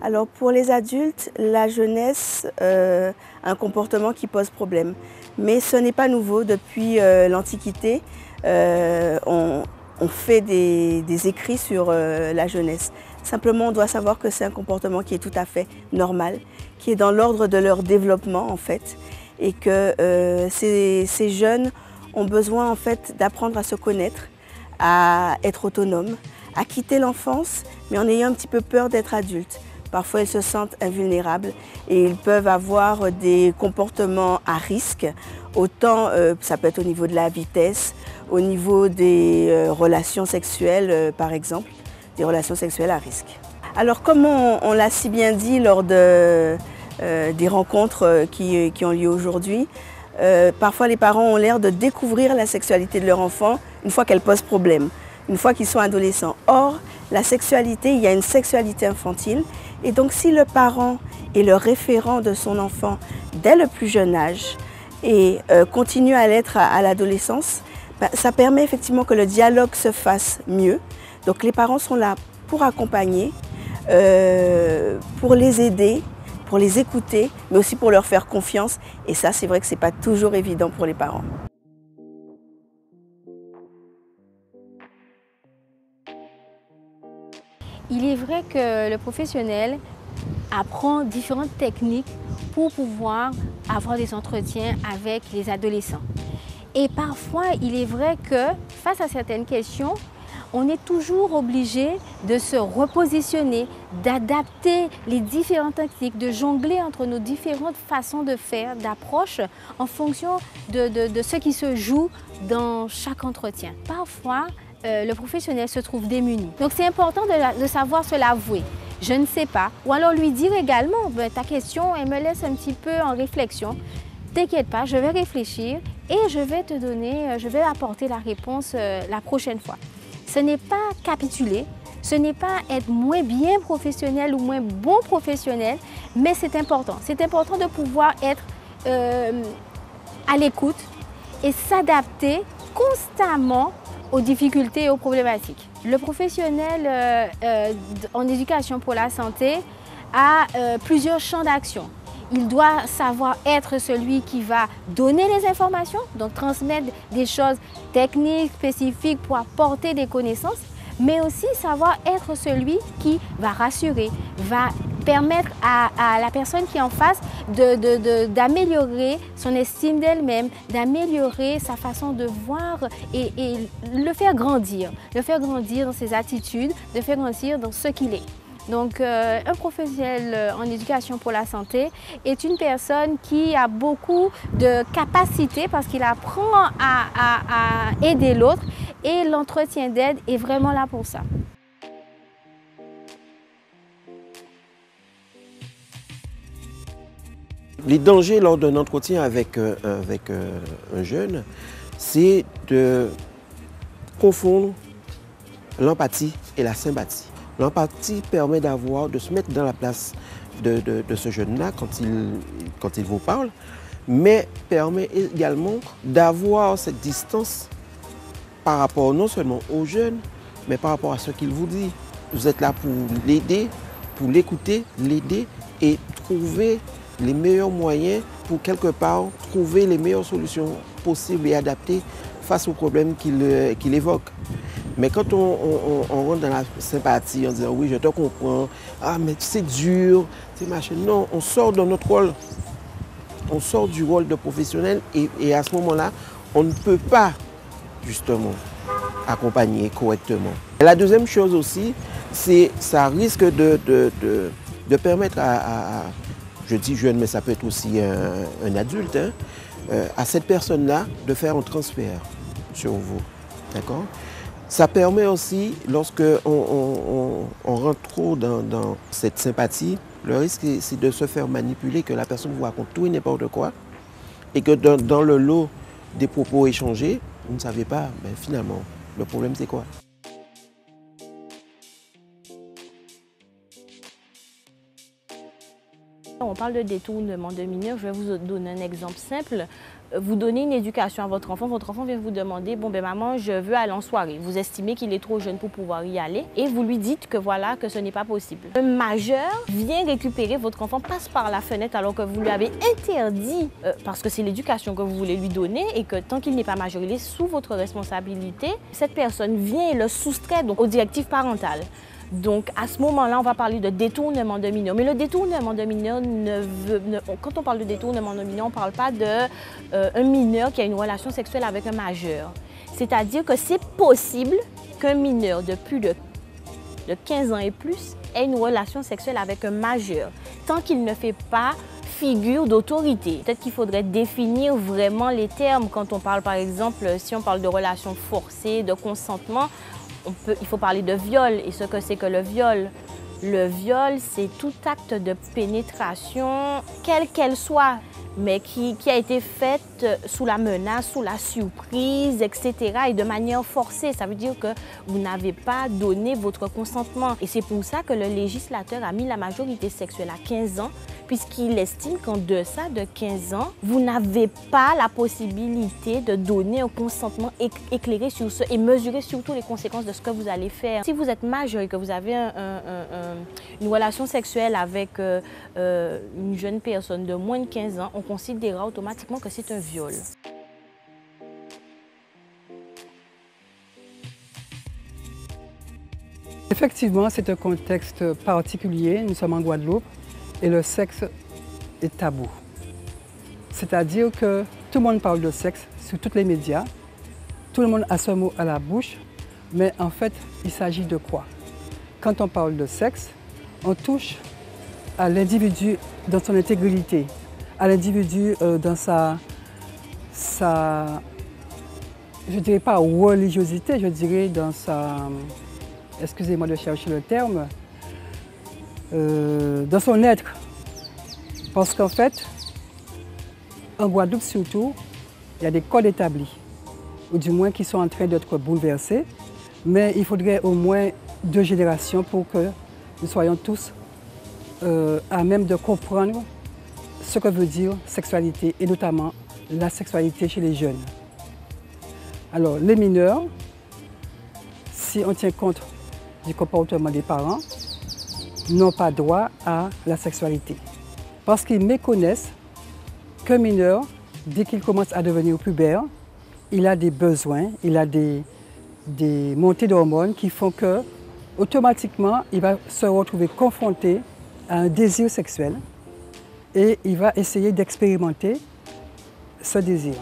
Alors pour les adultes, la jeunesse a un comportement qui pose problème. Mais ce n'est pas nouveau. Depuis l'Antiquité, on fait des écrits sur la jeunesse. Simplement, on doit savoir que c'est un comportement qui est tout à fait normal, qui est dans l'ordre de leur développement en fait, et que ces jeunes ont besoin en fait d'apprendre à se connaître, à être autonomes, à quitter l'enfance, mais en ayant un petit peu peur d'être adultes. Parfois, ils se sentent invulnérables et ils peuvent avoir des comportements à risque. Autant, ça peut être au niveau de la vitesse, au niveau des relations sexuelles, par exemple, des relations sexuelles à risque. Alors, comme on l'a si bien dit lors des rencontres qui ont lieu aujourd'hui, parfois les parents ont l'air de découvrir la sexualité de leur enfant une fois qu'elle pose problème, une fois qu'ils sont adolescents. Or, la sexualité, il y a une sexualité infantile. Et donc, si le parent est le référent de son enfant dès le plus jeune âge et continue à l'être à l'adolescence, ça permet effectivement que le dialogue se fasse mieux. Donc, les parents sont là pour accompagner, pour les aider, pour les écouter, mais aussi pour leur faire confiance. Et ça, c'est vrai que ce n'est pas toujours évident pour les parents. Il est vrai que le professionnel apprend différentes techniques pour pouvoir avoir des entretiens avec les adolescents. Et parfois, il est vrai que face à certaines questions, on est toujours obligé de se repositionner, d'adapter les différentes techniques, de jongler entre nos différentes façons de faire, d'approche en fonction de ce qui se joue dans chaque entretien. Parfois, le professionnel se trouve démuni. Donc c'est important de savoir se l'avouer. Je ne sais pas. Ou alors lui dire également, ta question, elle me laisse un petit peu en réflexion. T'inquiète pas, je vais réfléchir et je vais te donner, je vais apporter la réponse la prochaine fois. Ce n'est pas capituler, ce n'est pas être moins bien professionnel ou moins bon professionnel, mais c'est important. C'est important de pouvoir être à l'écoute et s'adapter constamment aux difficultés et aux problématiques. Le professionnel en éducation pour la santé a plusieurs champs d'action. Il doit savoir être celui qui va donner les informations, donc transmettre des choses techniques, spécifiques pour apporter des connaissances, mais aussi savoir être celui qui va rassurer, va permettre à la personne qui est en face d'améliorer son estime d'elle-même, d'améliorer sa façon de voir et le faire grandir dans ses attitudes, le faire grandir dans ce qu'il est. Donc, un professionnel en éducation pour la santé est une personne qui a beaucoup de capacités parce qu'il apprend à aider l'autre et l'entretien d'aide est vraiment là pour ça. Les dangers lors d'un entretien avec un jeune, c'est de confondre l'empathie et la sympathie. L'empathie permet de se mettre dans la place de ce jeune-là quand il vous parle, mais permet également d'avoir cette distance par rapport non seulement au jeune, mais par rapport à ce qu'il vous dit. Vous êtes là pour l'aider, pour l'écouter, l'aider et trouver les meilleurs moyens pour quelque part trouver les meilleures solutions possibles et adaptées face aux problèmes qu'il évoque. Mais quand on rentre dans la sympathie en disant oui, je te comprends, ah mais c'est dur, c'est machin. Non, on sort de notre rôle, on sort du rôle de professionnel et à ce moment-là, on ne peut pas justement accompagner correctement. Et la deuxième chose aussi, c'est ça risque de permettre je dis jeune, mais ça peut être aussi un adulte, hein, à cette personne-là de faire un transfert sur vous. D'accord ? Ça permet aussi, lorsque on rentre trop dans cette sympathie, le risque c'est de se faire manipuler, que la personne vous raconte tout et n'importe quoi, et que dans le lot des propos échangés, vous ne savez pas, ben finalement, le problème c'est quoi? On parle de détournement de mineurs, je vais vous donner un exemple simple. vous donnez une éducation à votre enfant vient vous demander, bon ben maman, je veux aller en soirée. Vous estimez qu'il est trop jeune pour pouvoir y aller et vous lui dites que voilà, que ce n'est pas possible. Un majeur vient récupérer votre enfant, passe par la fenêtre alors que vous lui avez interdit, parce que c'est l'éducation que vous voulez lui donner et que tant qu'il n'est pas majeur, il est sous votre responsabilité. Cette personne vient et le soustrait donc aux directives parentales. Donc, à ce moment-là, on va parler de détournement de mineur. Mais le détournement de mineur, quand on parle de détournement de mineur, on ne parle pas d'un mineur qui a une relation sexuelle avec un majeur. C'est-à-dire que c'est possible qu'un mineur de plus de 15 ans et plus ait une relation sexuelle avec un majeur, tant qu'il ne fait pas figure d'autorité. Peut-être qu'il faudrait définir vraiment les termes quand on parle, par exemple, si on parle de relations forcées, de consentement, il faut parler de viol et ce que c'est que le viol. Le viol, c'est tout acte de pénétration, quelle qu'elle soit, mais qui a été faite sous la menace, sous la surprise, etc. et de manière forcée. Ça veut dire que vous n'avez pas donné votre consentement. Et c'est pour ça que le législateur a mis la majorité sexuelle à 15 ans, puisqu'il estime qu'en deçà de 15 ans, vous n'avez pas la possibilité de donner un consentement éclairé sur ce et mesurer surtout les conséquences de ce que vous allez faire. Si vous êtes majeur et que vous avez une relation sexuelle avec une jeune personne de moins de 15 ans, on considérera automatiquement que c'est un viol. Effectivement, c'est un contexte particulier. Nous sommes en Guadeloupe et le sexe est tabou. C'est-à-dire que tout le monde parle de sexe sur tous les médias. Tout le monde a ce mot à la bouche, mais en fait, il s'agit de quoi? Quand on parle de sexe, on touche à l'individu dans son intégrité, à l'individu dans sa, je dirais pas religiosité, je dirais dans sa, excusez-moi de chercher le terme, dans son être. Parce qu'en fait, en Guadeloupe surtout, il y a des codes établis, ou du moins qui sont en train d'être bouleversés, mais il faudrait au moins 2 générations pour que nous soyons tous à même de comprendre ce que veut dire sexualité, et notamment la sexualité chez les jeunes. Alors, les mineurs, si on tient compte du comportement des parents, n'ont pas droit à la sexualité. Parce qu'ils méconnaissent qu'un mineur, dès qu'il commence à devenir pubère, il a des besoins, il a des montées d'hormones qui font que, automatiquement, il va se retrouver confronté à un désir sexuel et il va essayer d'expérimenter ce désir.